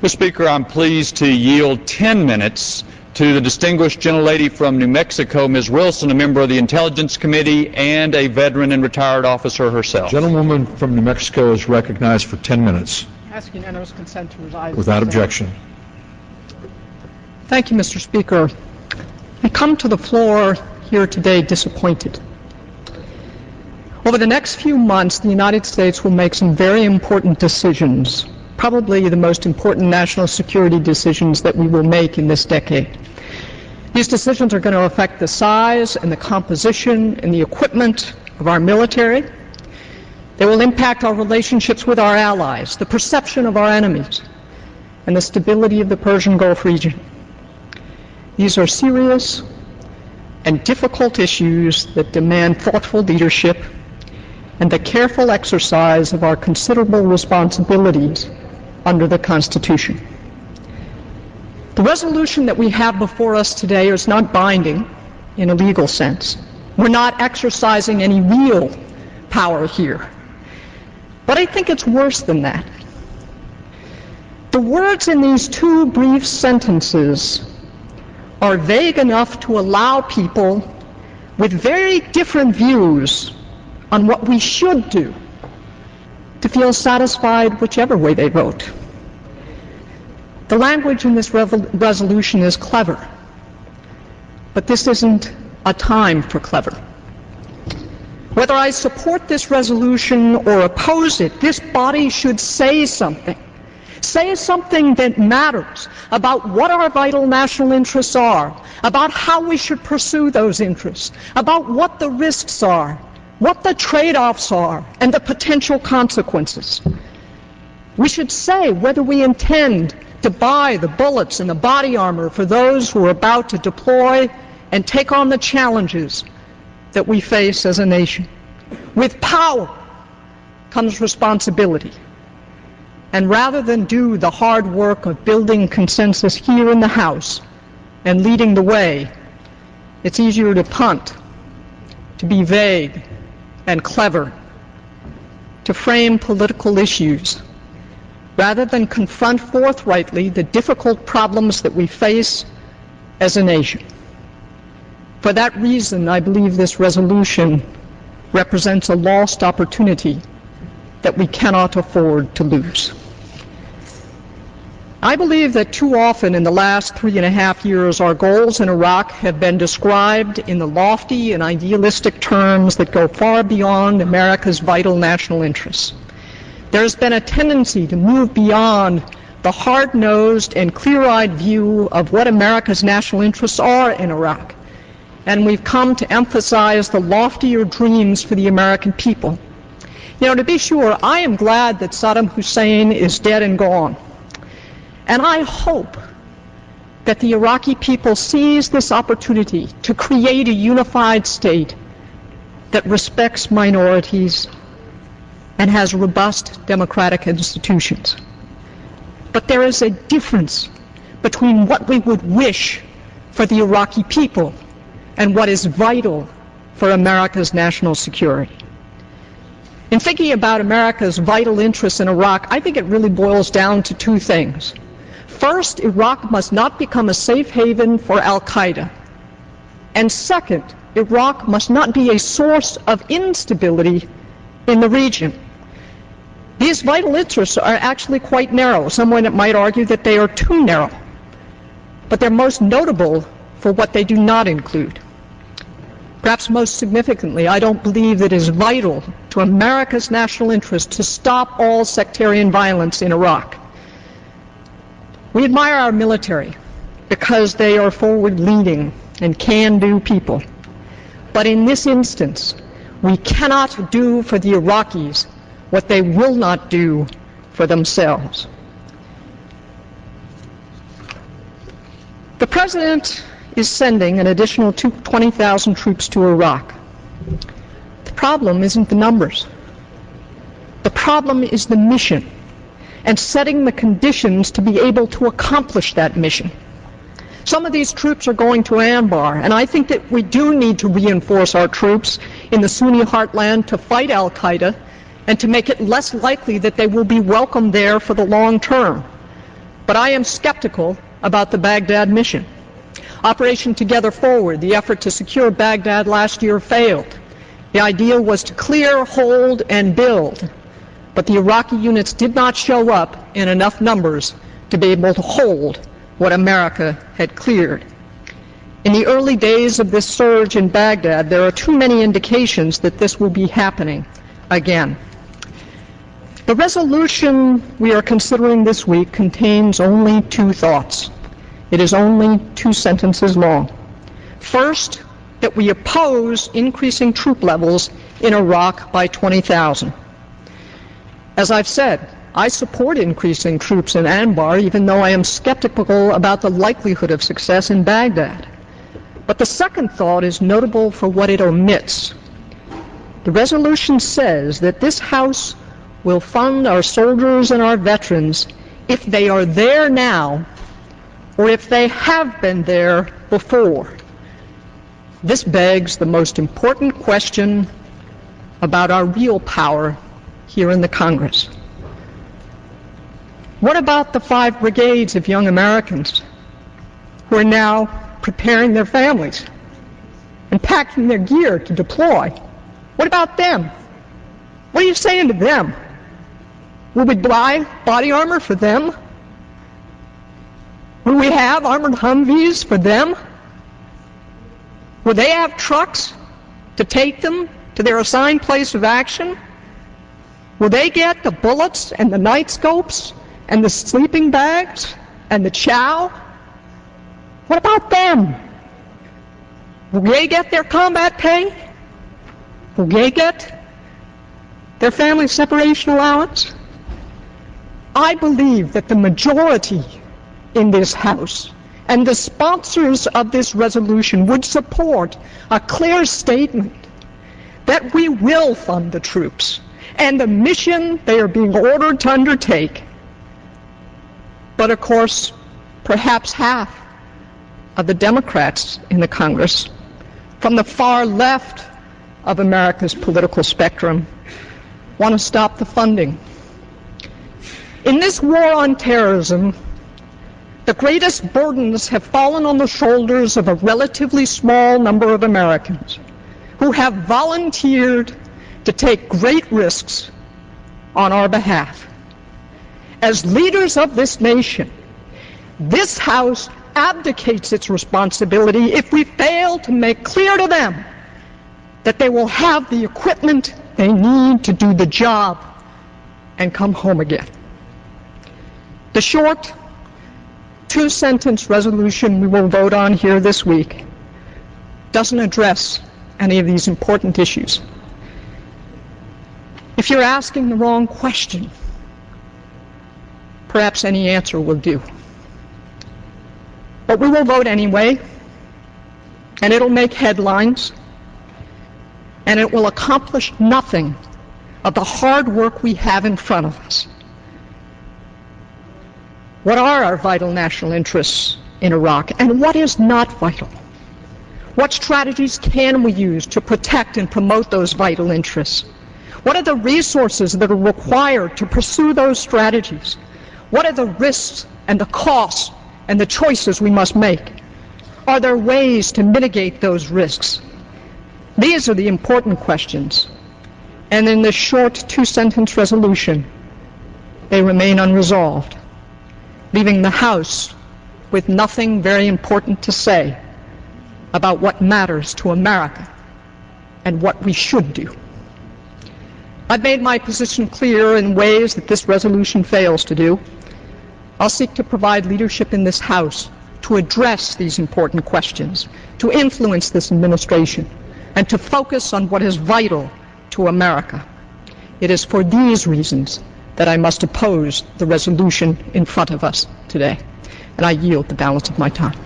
Mr. Speaker, I'm pleased to yield 10 minutes to the distinguished gentlelady from New Mexico, Ms. Wilson, a member of the Intelligence Committee and a veteran and retired officer herself. Gentlewoman from New Mexico is recognized for 10 minutes. Ask unanimous consent to reside. Without objection. Thank you, Mr. Speaker. I come to the floor here today disappointed. Over the next few months, the United States will make some very important decisions, probably the most important national security decisions that we will make in this decade. These decisions are going to affect the size and the composition and the equipment of our military. They will impact our relationships with our allies, the perception of our enemies, and the stability of the Persian Gulf region. These are serious and difficult issues that demand thoughtful leadership and the careful exercise of our considerable responsibilities under the Constitution. The resolution that we have before us today is not binding in a legal sense. We're not exercising any real power here. But I think it's worse than that. The words in these two brief sentences are vague enough to allow people with very different views on what we should do to feel satisfied whichever way they vote. The language in this resolution is clever, but this isn't a time for clever. Whether I support this resolution or oppose it, this body should say something. Say something that matters about what our vital national interests are, about how we should pursue those interests, about what the risks are, what the trade-offs are, and the potential consequences. We should say whether we intend to buy the bullets and the body armor for those who are about to deploy and take on the challenges that we face as a nation. With power comes responsibility. And rather than do the hard work of building consensus here in the House and leading the way, it's easier to punt, to be vague and clever, to frame political issues, rather than confront forthrightly the difficult problems that we face as a nation. For that reason, I believe this resolution represents a lost opportunity that we cannot afford to lose. I believe that too often in the last 3.5 years, our goals in Iraq have been described in the lofty and idealistic terms that go far beyond America's vital national interests. There has been a tendency to move beyond the hard-nosed and clear-eyed view of what America's national interests are in Iraq, and we've come to emphasize the loftier dreams for the American people. You know, to be sure, I am glad that Saddam Hussein is dead and gone. And I hope that the Iraqi people seize this opportunity to create a unified state that respects minorities and has robust democratic institutions. But there is a difference between what we would wish for the Iraqi people and what is vital for America's national security. In thinking about America's vital interests in Iraq, I think it really boils down to two things. First, Iraq must not become a safe haven for Al-Qaeda. And second, Iraq must not be a source of instability in the region. These vital interests are actually quite narrow. Someone might argue that they are too narrow. But they're most notable for what they do not include. Perhaps most significantly, I don't believe that it is vital to America's national interest to stop all sectarian violence in Iraq. We admire our military because they are forward-leaning and can-do people. But in this instance, we cannot do for the Iraqis what they will not do for themselves. The President is sending an additional 20,000 troops to Iraq. The problem isn't the numbers. The problem is the mission and setting the conditions to be able to accomplish that mission. Some of these troops are going to Anbar, and I think that we do need to reinforce our troops in the Sunni heartland to fight Al-Qaeda and to make it less likely that they will be welcomed there for the long term. But I am skeptical about the Baghdad mission. Operation Together Forward, the effort to secure Baghdad last year, failed. The idea was to clear, hold, and build, but the Iraqi units did not show up in enough numbers to be able to hold what America had cleared. In the early days of this surge in Baghdad, there are too many indications that this will be happening again. The resolution we are considering this week contains only two thoughts. It is only 2 sentences long. First, that we oppose increasing troop levels in Iraq by 20,000. As I've said, I support increasing troops in Anbar, even though I am skeptical about the likelihood of success in Baghdad. But the second thought is notable for what it omits. The resolution says that this House will fund our soldiers and our veterans if they are there now or if they have been there before. This begs the most important question about our real power here in the Congress. What about the 5 brigades of young Americans who are now preparing their families and packing their gear to deploy? What about them? What are you saying to them? Will we buy body armor for them? Will we have armored Humvees for them? Will they have trucks to take them to their assigned place of action? Will they get the bullets and the night scopes and the sleeping bags and the chow? What about them? Will they get their combat pay? Will they get their family separation allowance? I believe that the majority in this House and the sponsors of this resolution would support a clear statement that we will fund the troops and the mission they are being ordered to undertake. But of course, perhaps half of the Democrats in the Congress, from the far left of America's political spectrum, want to stop the funding. In this war on terrorism, the greatest burdens have fallen on the shoulders of a relatively small number of Americans who have volunteered to take great risks on our behalf. As leaders of this nation, this House abdicates its responsibility if we fail to make clear to them that they will have the equipment they need to do the job and come home again. The short 2-sentence resolution we will vote on here this week doesn't address any of these important issues. If you're asking the wrong question, perhaps any answer will do. But we will vote anyway, and it'll make headlines, and it will accomplish nothing of the hard work we have in front of us. What are our vital national interests in Iraq, and what is not vital? What strategies can we use to protect and promote those vital interests? What are the resources that are required to pursue those strategies? What are the risks and the costs and the choices we must make? Are there ways to mitigate those risks? These are the important questions, and in this short 2-sentence resolution, they remain unresolved, leaving the House with nothing very important to say about what matters to America and what we should do. I've made my position clear in ways that this resolution fails to do. I'll seek to provide leadership in this House to address these important questions, to influence this administration, and to focus on what is vital to America. It is for these reasons that I must oppose the resolution in front of us today, and I yield the balance of my time.